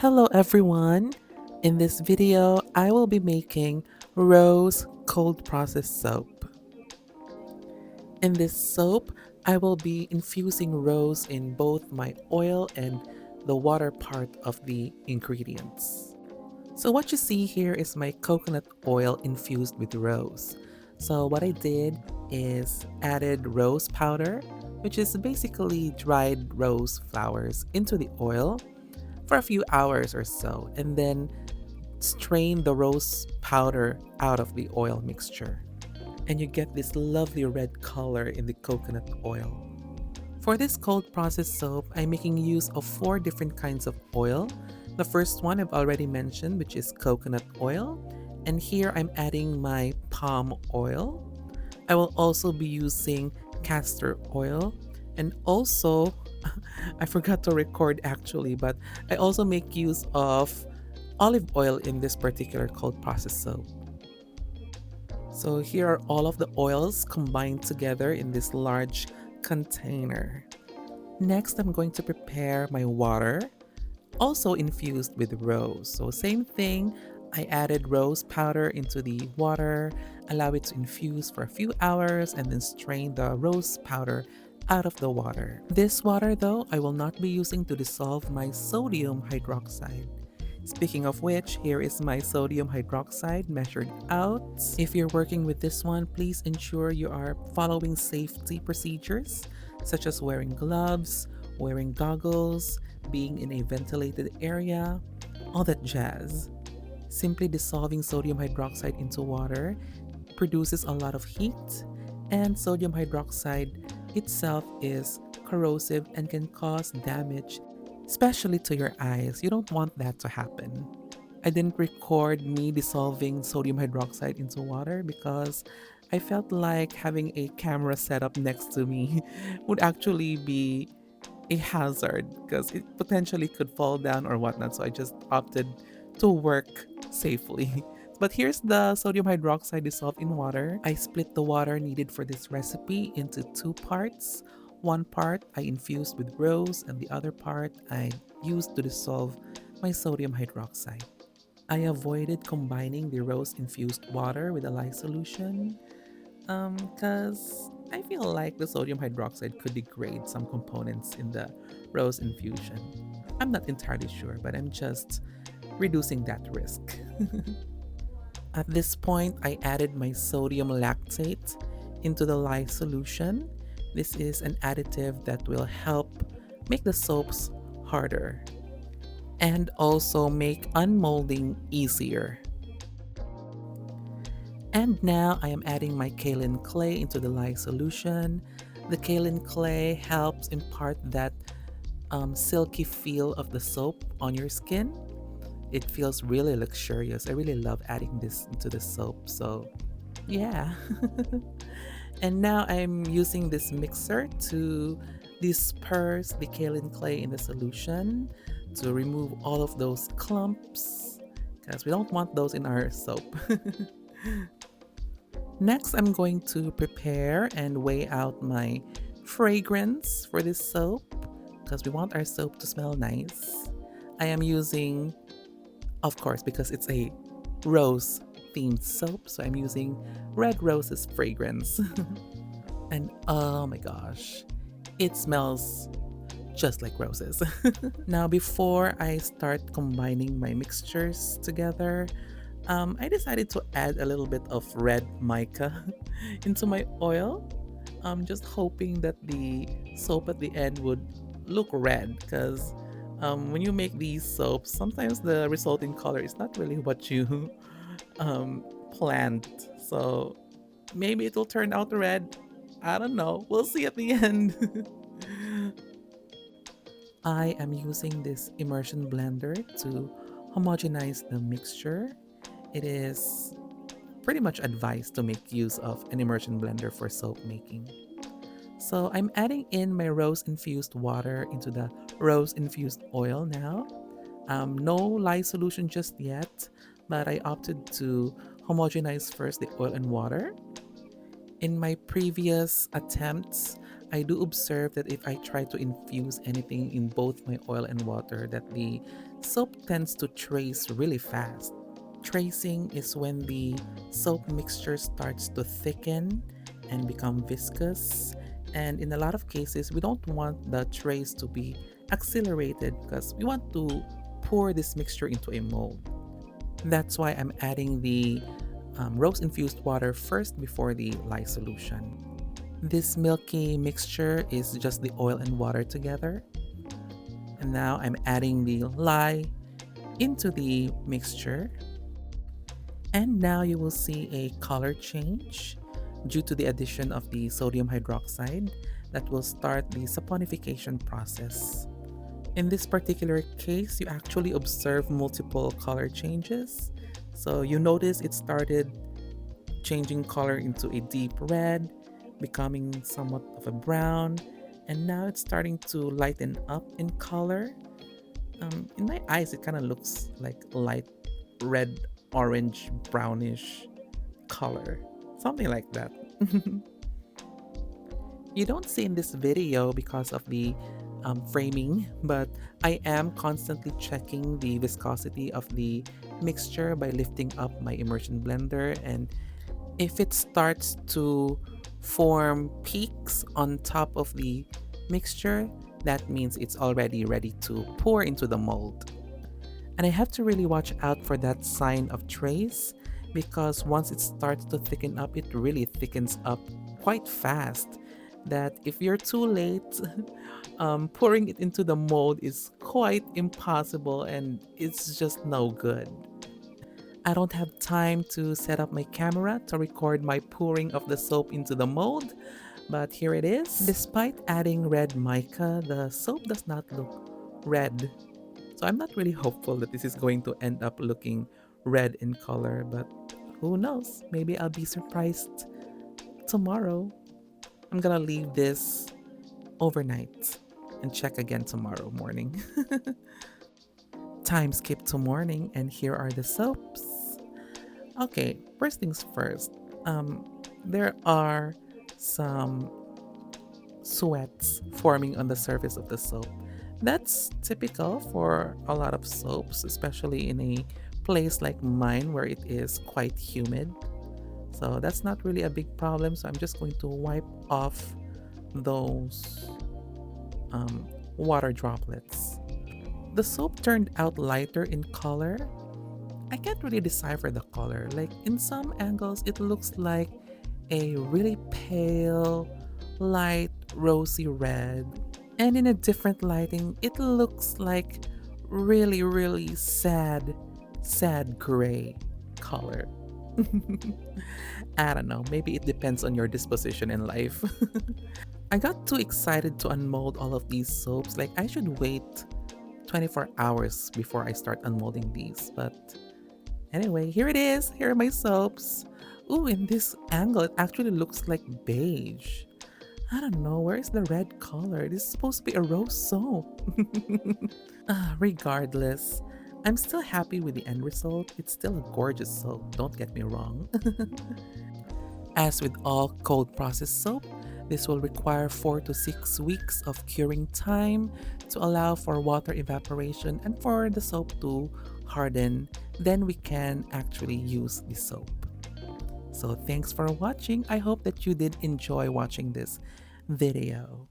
Hello everyone! In this video, I will be making rose cold processed soap. In this soap, I will be infusing rose in both my oil and the water part of the ingredients. So what you see here is my coconut oil infused with rose. So what I did is added rose powder, which is basically dried rose flowers, into the oil for a few hours or so, and then strain the rose powder out of the oil mixture. And you get this lovely red color in the coconut oil. For this cold processed soap, I'm making use of 4 different kinds of oil. The first one I've already mentioned, which is coconut oil. And here I'm adding my palm oil. I will also be using castor oil, and also I forgot to record actually, but I also make use of olive oil in this particular cold process soap. So here are all of the oils combined together in this large container. Next, I'm going to prepare my water, also infused with rose. So same thing, I added rose powder into the water, allow it to infuse for a few hours, and then strain the rose powder out of the water. This water though, I will not be using to dissolve my sodium hydroxide. Speaking of which, here is my sodium hydroxide measured out. If you're working with this one, please ensure you are following safety procedures such as wearing gloves, wearing goggles, being in a ventilated area, all that jazz. Simply dissolving sodium hydroxide into water produces a lot of heat, and sodium hydroxide itself is corrosive and can cause damage, especially to your eyes. You don't want that to happen. I didn't record me dissolving sodium hydroxide into water because I felt like having a camera set up next to me would actually be a hazard because it potentially could fall down or whatnot. So I just opted to work safely. But here's the sodium hydroxide dissolved in water. I split the water needed for this recipe into 2 parts. One part I infused with rose, and the other part I used to dissolve my sodium hydroxide. I avoided combining the rose infused water with a lye solution because I feel like the sodium hydroxide could degrade some components in the rose infusion. I'm not entirely sure, but I'm just reducing that risk. At this point, I added my sodium lactate into the lye solution. This is an additive that will help make the soaps harder and also make unmolding easier. And now I am adding my kaolin clay into the lye solution. The kaolin clay helps impart that silky feel of the soap on your skin. It feels really luxurious. I really love adding this into the soap. So yeah. And now I'm using this mixer to disperse the kaolin clay in the solution to remove all of those clumps because we don't want those in our soap. Next, I'm going to prepare and weigh out my fragrance for this soap because we want our soap to smell nice. I am using, of course, because it's a rose themed soap, so I'm using Red Rose's fragrance. And oh my gosh, it smells just like roses. Now, before I start combining my mixtures together, I decided to add a little bit of red mica into my oil. I'm just hoping that the soap at the end would look red because when you make these soaps, sometimes the resulting color is not really what you planned. So maybe it will turn out red. I don't know. We'll see at the end. I am using this immersion blender to homogenize the mixture. It is pretty much advised to make use of an immersion blender for soap making. So I'm adding in my rose infused water into the rose infused oil now. No lye solution just yet, but I opted to homogenize first the oil and water. In my previous attempts, I do observe that if I try to infuse anything in both my oil and water, that the soap tends to trace really fast. Tracing is when the soap mixture starts to thicken and become viscous. And in a lot of cases, we don't want the trace to be accelerated because we want to pour this mixture into a mold. That's why I'm adding the rose infused water first before the lye solution. This milky mixture is just the oil and water together. And now I'm adding the lye into the mixture. And now you will see a color change due to the addition of the sodium hydroxide that will start the saponification process. In this particular case, you actually observe multiple color changes. So you notice it started changing color into a deep red, becoming somewhat of a brown, and now it's starting to lighten up in color. In my eyes, it kind of looks like light red, orange, brownish color, something like that. You don't see in this video because of the framing, but I am constantly checking the viscosity of the mixture by lifting up my immersion blender, and if it starts to form peaks on top of the mixture, that means it's already ready to pour into the mold. And I have to really watch out for that sign of trace because once it starts to thicken up, it really thickens up quite fast. That if you're too late, pouring it into the mold is quite impossible and it's just no good. I don't have time to set up my camera to record my pouring of the soap into the mold, but here it is. Despite adding red mica, the soap does not look red. So I'm not really hopeful that this is going to end up looking red in color, but who knows? Maybe I'll be surprised tomorrow. I'm gonna leave this overnight and check again tomorrow morning. Time skip to morning, and here are the soaps. Okay, first things first. There are some sweats forming on the surface of the soap. That's typical for a lot of soaps, especially in a place like mine where it is quite humid. So that's not really a big problem. So I'm just going to wipe off those water droplets. The soap turned out lighter in color. I can't really decipher the color. Like in some angles, it looks like a really pale, light, rosy red. And in a different lighting, it looks like really, really sad, sad gray color. I don't know, maybe it depends on your disposition in life. I got too excited to unmold all of these soaps. Like, I should wait 24 hours before I start unmolding these. But anyway, here it is. Here are my soaps. Ooh, in this angle, it actually looks like beige. I don't know, where is the red color? This is supposed to be a rose soap. Regardless, I'm still happy with the end result. It's still a gorgeous soap, don't get me wrong. As with all cold processed soap, this will require 4 to 6 weeks of curing time to allow for water evaporation and for the soap to harden. Then we can actually use the soap. So thanks for watching. I hope that you did enjoy watching this video.